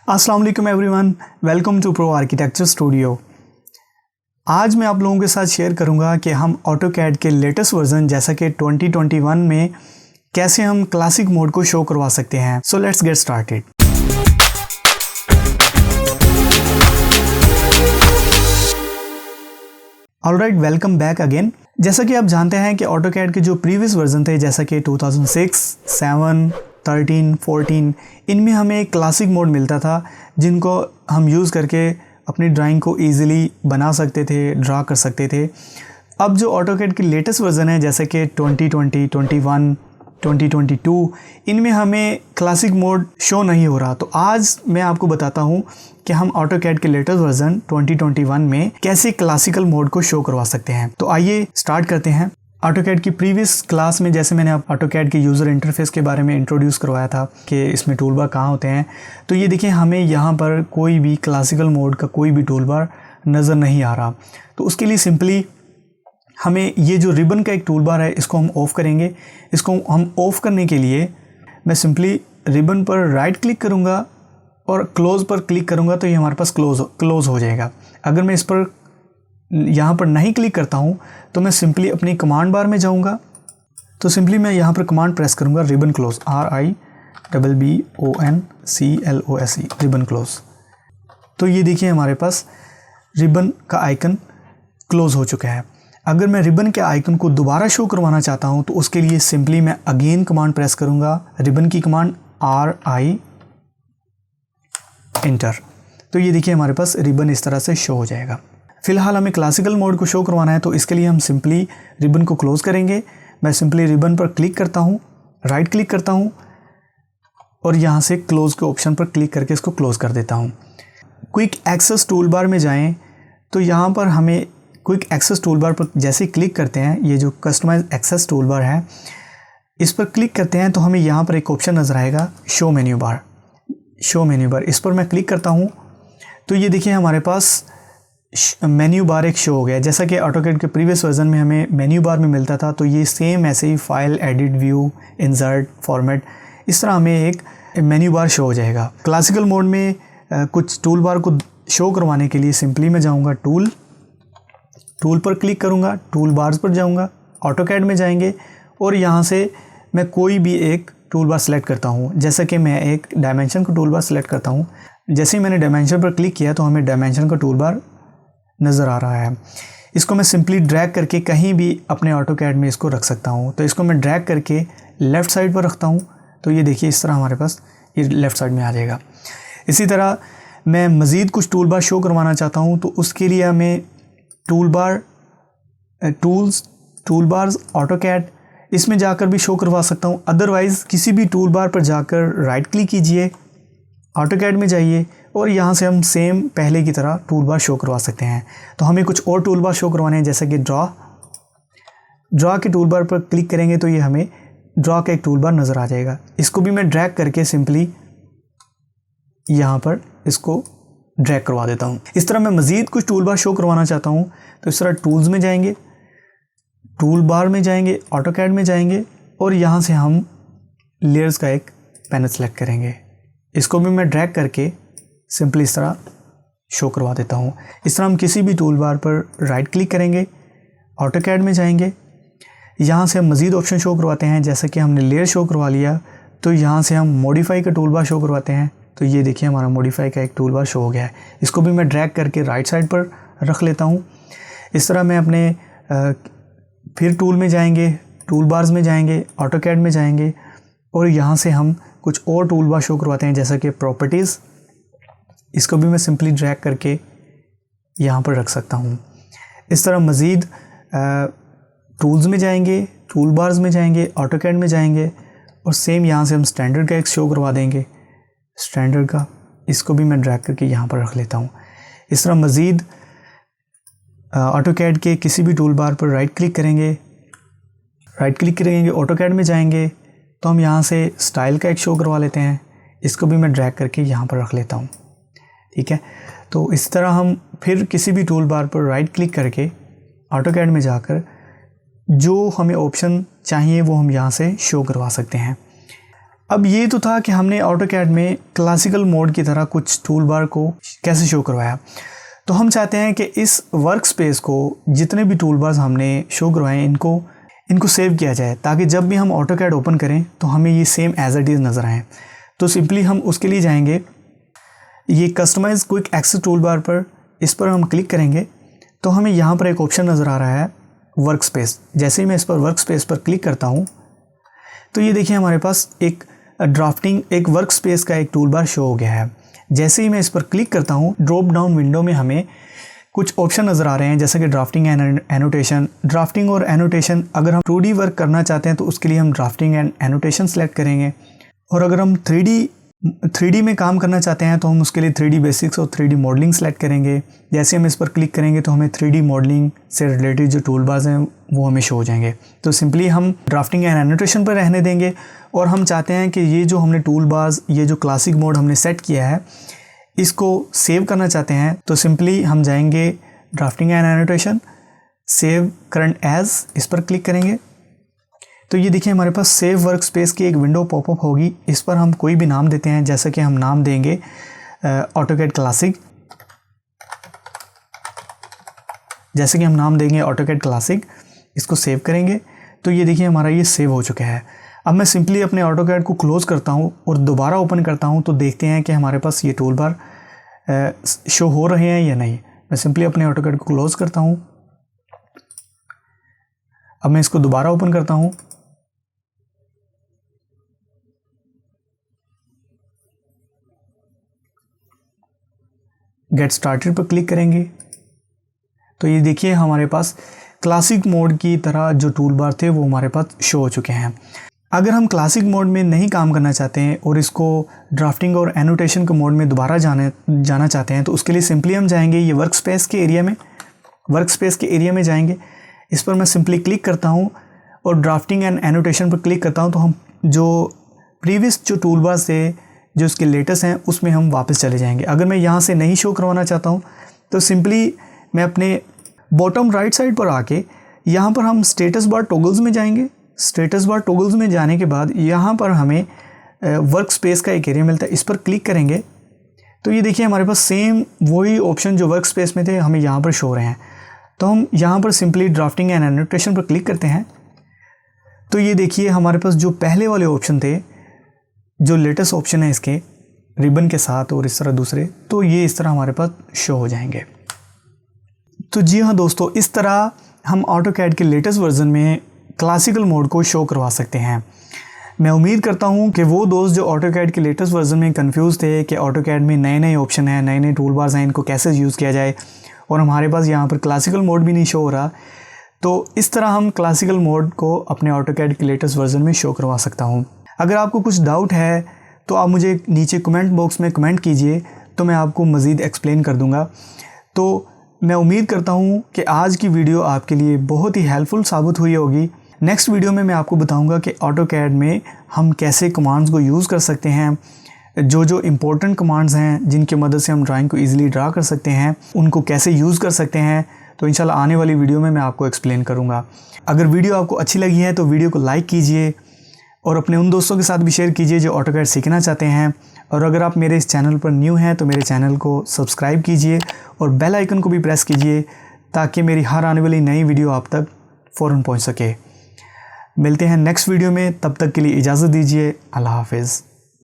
अस्सलाम वालेकुम everyone, welcome to pro architecture studio. आज मैं आप लोगों के साथ शेयर करूंगा कि हम ऑटोकैड के लेटेस्ट वर्जन जैसा कि 2021 में कैसे हम क्लासिक मोड को शो करवा सकते हैं। So let's get started. Alright, welcome back again. जैसा कि आप जानते हैं कि ऑटोकैड के जो प्रीवियस वर्जन थे जैसा कि 2006, 7, 13, 14, इनमें हमें एक क्लासिक मोड मिलता था जिनको हम यूज़ करके अपनी ड्राइंग को ईज़िली बना सकते थे, ड्रा कर सकते थे। अब जो ऑटोकैड की लेटेस्ट वर्जन है जैसे कि 2020, 21, 2022, इनमें हमें क्लासिक मोड शो नहीं हो रहा। तो आज मैं आपको बताता हूँ कि हम ऑटोकैड के लेटेस्ट वर्जन 2021 में कैसे क्लासिकल मोड को शो करवा सकते हैं। तो आइए स्टार्ट करते हैं। ऑटोकैड की प्रीवियस क्लास में जैसे मैंने ऑटोकैड के यूज़र इंटरफेस के बारे में इंट्रोड्यूस करवाया था कि इसमें टूल बार कहाँ होते हैं, तो ये देखिए हमें यहाँ पर कोई भी क्लासिकल मोड का कोई भी टूल बार नज़र नहीं आ रहा। तो उसके लिए सिंपली हमें ये जो रिबन का एक टूल बार है इसको हम ऑफ़ करेंगे। इसको हम ऑफ़ करने के लिए मैं सिंपली रिबन पर राइट क्लिक करूँगा और क्लोज़ पर क्लिक करूँगा तो ये हमारे पास क्लोज़ हो जाएगा। अगर मैं इस पर यहाँ पर नहीं क्लिक करता हूँ तो मैं सिंपली अपनी कमांड बार में जाऊँगा। तो सिंपली मैं यहाँ पर कमांड प्रेस करूँगा ribbon close, RIBBONCLOSE, ribbon close. तो ये देखिए हमारे पास रिबन का आइकन क्लोज़ हो चुका है। अगर मैं रिबन के आइकन को दोबारा शो करवाना चाहता हूँ तो उसके लिए सिंपली मैं अगेन कमांड प्रेस करूँगा, रिबन की कमांड RI एंटर। तो ये देखिए हमारे पास रिबन इस तरह से शो हो जाएगा। फिलहाल हमें क्लासिकल मोड को शो करवाना है तो इसके लिए हम सिंपली रिबन को क्लोज़ करेंगे। मैं सिंपली रिबन पर क्लिक करता हूँ, राइट क्लिक करता हूँ और यहाँ से क्लोज़ के ऑप्शन पर क्लिक करके इसको क्लोज़ कर देता हूँ। क्विक एक्सेस टूल बार में जाएँ तो यहाँ पर हमें क्विक एक्सेस टूल बार पर जैसे ही क्लिक करते हैं, ये जो कस्टमाइज एक्सेस टूल बार है इस पर क्लिक करते हैं तो हमें यहाँ पर एक ऑप्शन नज़र आएगा शो मेन्यू बार। इस पर मैं क्लिक करता हूँ तो ये देखिए हमारे पास मेन्यू बार एक शो हो गया। जैसा कि ऑटोकैड के प्रीवियस वर्जन में हमें मेन्यू बार में मिलता था तो ये सेम ऐसे ही file, edit, view, insert, format, इस तरह हमें एक मेन्यू बार शो हो जाएगा। क्लासिकल मोड में कुछ टूल बार को शो करवाने के लिए सिंपली मैं जाऊँगा टूल पर क्लिक करूँगा, टूल बार्स पर जाऊँगा, ऑटोकैड में जाएंगे और यहाँ से मैं कोई भी एक टूल बार सेलेक्ट करता हूँ। जैसा कि मैं एक डायमेंशन का टूल बार सेलेक्ट करता हूँ। जैसे ही मैंने डायमेंशन पर क्लिक किया तो हमें डायमेंशन का टूल बार नज़र आ रहा है। इसको मैं सिंपली ड्रैग करके कहीं भी अपने ऑटोकैड में इसको रख सकता हूँ। तो इसको मैं ड्रैग करके लेफ़्ट साइड पर रखता हूँ तो ये देखिए इस तरह हमारे पास ये लेफ़्ट साइड में आ जाएगा। इसी तरह मैं मज़ीद कुछ टूल बार शो करवाना चाहता हूँ तो उसके लिए हमें टूल बार्स ऑटोकैड इसमें जाकर भी शो करवा सकता हूँ। अदरवाइज़ किसी भी टूल बार पर जाकर राइट क्लिक कीजिए, ऑटोकैड में जाइए और यहाँ से हम सेम पहले की तरह टूल बार शो करवा सकते हैं। तो हमें कुछ और टूल बार शो करवाने हैं जैसे कि ड्रा के टूल बार पर क्लिक करेंगे तो ये हमें ड्रा का एक टूल बार नज़र आ जाएगा। इसको भी मैं ड्रैग करके सिंपली यहाँ पर इसको ड्रैग करवा देता हूँ। इस तरह मैं मज़ीद कुछ टूल बार शो करवाना चाहता हूँ तो इस तरह टूल्स में जाएंगे, टूल बार में जाएंगे, ऑटोकैड में जाएंगे और यहाँ से हम लेयर्स का एक पैनल सेलेक्ट करेंगे। इसको भी मैं ड्रैग करके सिंपली इस तरह शो करवा देता हूँ। इस तरह हम किसी भी टूल बार पर राइट क्लिक करेंगे, ऑटोकैड में जाएंगे, यहाँ से हम मज़ीद ऑप्शन शो करवाते हैं। जैसे कि हमने लेयर शो करवा लिया तो यहाँ से हम मॉडिफाई का टूल बार शो करवाते हैं। तो ये देखिए हमारा मॉडिफाई का एक टूल बार शो हो गया है। इसको भी मैं ड्रैग करके राइट साइड पर रख लेता हूँ। इस तरह मैं अपने फिर टूल में जाएंगे, टूल बार्स में जाएंगे, ऑटोकैड में जाएंगे और यहाँ से हम कुछ और टूल बार शो करवाते हैं जैसा कि प्रॉपर्टीज़। इसको भी मैं सिंपली ड्रैग करके यहाँ पर रख सकता हूँ। इस तरह मज़ीद टूल्स में जाएंगे, टूल बार्स में जाएंगे, ऑटोकैड में जाएंगे और सेम यहाँ से हम स्टैंडर्ड का एक शो करवा देंगे, स्टैंडर्ड का। इसको भी मैं ड्रैग करके यहाँ पर रख लेता हूँ। इस तरह मज़ीद ऑटोकैड के किसी भी टूल बार पर राइट क्लिक करेंगे, ऑटोकैड में जाएंगे तो हम यहाँ से स्टाइल का एक शो करवा लेते हैं। इसको भी मैं ड्रैग करके यहाँ पर रख लेता हूँ। ठीक है, तो इस तरह हम फिर किसी भी टूल बार पर राइट क्लिक करके ऑटोकैड में जाकर जो हमें ऑप्शन चाहिए वो हम यहाँ से शो करवा सकते हैं। अब ये तो था कि हमने ऑटोकैड में क्लासिकल मोड की तरह कुछ टूल बार को कैसे शो करवाया। तो हम चाहते हैं कि इस वर्क स्पेस को जितने भी टूल बार्स हमने शो करवाए इनको सेव किया जाए, ताकि जब भी हम ऑटोकैड ओपन करें तो हमें ये सेम एज इट इज़ नज़र आए। तो सिंपली हम उसके लिए जाएंगे, ये customise quick access toolbar पर, इस पर हम क्लिक करेंगे तो हमें यहाँ पर एक ऑप्शन नज़र आ रहा है वर्क स्पेस। जैसे ही मैं इस पर वर्क स्पेस पर क्लिक करता हूँ तो ये देखिए हमारे पास एक ड्राफ्टिंग एक वर्क स्पेस का एक टूल बार शो हो गया है। जैसे ही मैं इस पर क्लिक करता हूँ ड्रॉप डाउन विंडो में हमें कुछ ऑप्शन नज़र आ रहे हैं, जैसे कि ड्राफ्टिंग एंड एनोटेशन। ड्राफ्टिंग और एनोटेशन, अगर हम 2D वर्क करना चाहते हैं तो उसके लिए हम ड्राफ्टिंग एंड एनोटेशन सेलेक्ट करेंगे, और अगर हम 3D में काम करना चाहते हैं तो हम उसके लिए 3D बेसिक्स और 3D मॉडलिंग सेलेक्ट करेंगे। जैसे हम इस पर क्लिक करेंगे तो हमें 3D मॉडलिंग से रिलेटेड जो टूल बार्स हैं वो हमें शो हो जाएंगे। तो सिंपली हम ड्राफ्टिंग एंड एनोटेशन पर रहने देंगे, और हम चाहते हैं कि ये जो हमने टूल बार्स, ये जो क्लासिक मोड हमने सेट किया है, इसको सेव करना चाहते हैं। तो सिंपली हम जाएंगे drafting and annotation, save current as, इस पर क्लिक करेंगे तो ये देखिए हमारे पास सेव वर्क स्पेस की एक विंडो पॉपअप होगी। इस पर हम कोई भी नाम देते हैं, जैसे कि हम नाम देंगे ऑटोकैड क्लासिक। जैसे कि हम नाम देंगे ऑटोकैड क्लासिक, इसको सेव करेंगे तो ये देखिए हमारा ये सेव हो चुका है। अब मैं सिंपली अपने ऑटोकैड को क्लोज़ करता हूँ और दोबारा ओपन करता हूँ तो देखते हैं कि हमारे पास ये टूल बार शो हो रहे हैं या नहीं। मैं सिंपली अपने ऑटोकैड को क्लोज़ करता हूँ। अब मैं इसको दोबारा ओपन करता हूँ। गेट स्टार्टेड पर क्लिक करेंगे तो ये देखिए हमारे पास क्लासिक मोड की तरह जो टूल बार थे वो हमारे पास शो हो चुके हैं। अगर हम क्लासिक मोड में नहीं काम करना चाहते हैं और इसको ड्राफ्टिंग और एनोटेशन के मोड में दोबारा जाना चाहते हैं तो उसके लिए सिंपली हम जाएंगे ये वर्क स्पेस के एरिया में जाएंगे। इस पर मैं सिंपली क्लिक करता हूँ और ड्राफ्टिंग एंड एनोटेशन पर क्लिक करता हूँ तो हम जो प्रीवियस जो टूल बार्स थे जो इसके लेटेस्ट हैं उसमें हम वापस चले जाएंगे। अगर मैं यहाँ से नहीं शो करवाना चाहता हूँ तो सिंपली मैं अपने बॉटम राइट साइड पर आके यहाँ पर हम स्टेटस बार टॉगल्स में जाएंगे। स्टेटस बार टॉगल्स में जाने के बाद यहाँ पर हमें वर्क स्पेस का एक एरिया मिलता है, इस पर क्लिक करेंगे तो ये देखिए हमारे पास सेम वही ऑप्शन जो वर्क स्पेस में थे हमें यहाँ पर शो हो रहे हैं। तो हम यहाँ पर सिंपली ड्राफ्टिंग एंड एनोटेशन पर क्लिक करते हैं तो ये देखिए हमारे पास जो पहले वाले ऑप्शन थे, जो लेटेस्ट ऑप्शन है इसके रिबन के साथ और इस तरह दूसरे, तो ये इस तरह हमारे पास शो हो जाएंगे। तो जी हाँ दोस्तों, इस तरह हम ऑटोकैड के लेटेस्ट वर्जन में क्लासिकल मोड को शो करवा सकते हैं। मैं उम्मीद करता हूँ कि वो दोस्त जो ऑटोकैड के लेटेस्ट वर्जन में कंफ्यूज थे कि ऑटोकैड में नए नए ऑप्शन हैं, नए नए टूल बार्स हैं, इनको कैसे यूज़ किया जाए, और हमारे पास यहाँ पर क्लासिकल मोड भी नहीं शो हो रहा, तो इस तरह हम क्लासिकल मोड को अपने ऑटोकैड के लेटेस्ट वर्जन में शो करवा सकता हूँ। अगर आपको कुछ डाउट है तो आप मुझे नीचे कमेंट बॉक्स में कमेंट कीजिए, तो मैं आपको मज़ीद एक्सप्लेन कर दूँगा। तो मैं उम्मीद करता हूँ कि आज की वीडियो आपके लिए बहुत ही हेल्पफुल साबित हुई होगी। नेक्स्ट वीडियो में मैं आपको बताऊँगा कि ऑटोकैड में हम कैसे कमांड्स को यूज़ कर सकते हैं, जो इम्पोर्टेंट कमांड्स हैं जिनकी मदद से हम ड्राइंग को ईज़िली ड्रा कर सकते हैं, उनको कैसे यूज़ कर सकते हैं। तो इंशाल्लाह आने वाली वीडियो में मैं आपको एक्सप्लेन करूँगा। अगर वीडियो आपको अच्छी लगी है तो वीडियो को लाइक कीजिए और अपने उन दोस्तों के साथ भी शेयर कीजिए जो ऑटोकैड सीखना चाहते हैं। और अगर आप मेरे इस चैनल पर न्यू हैं तो मेरे चैनल को सब्सक्राइब कीजिए और बेल आइकन को भी प्रेस कीजिए ताकि मेरी हर आने वाली नई वीडियो आप तक फ़ौरन पहुंच सके। मिलते हैं नेक्स्ट वीडियो में, तब तक के लिए इजाज़त दीजिए। अल्लाह हाफ़िज़।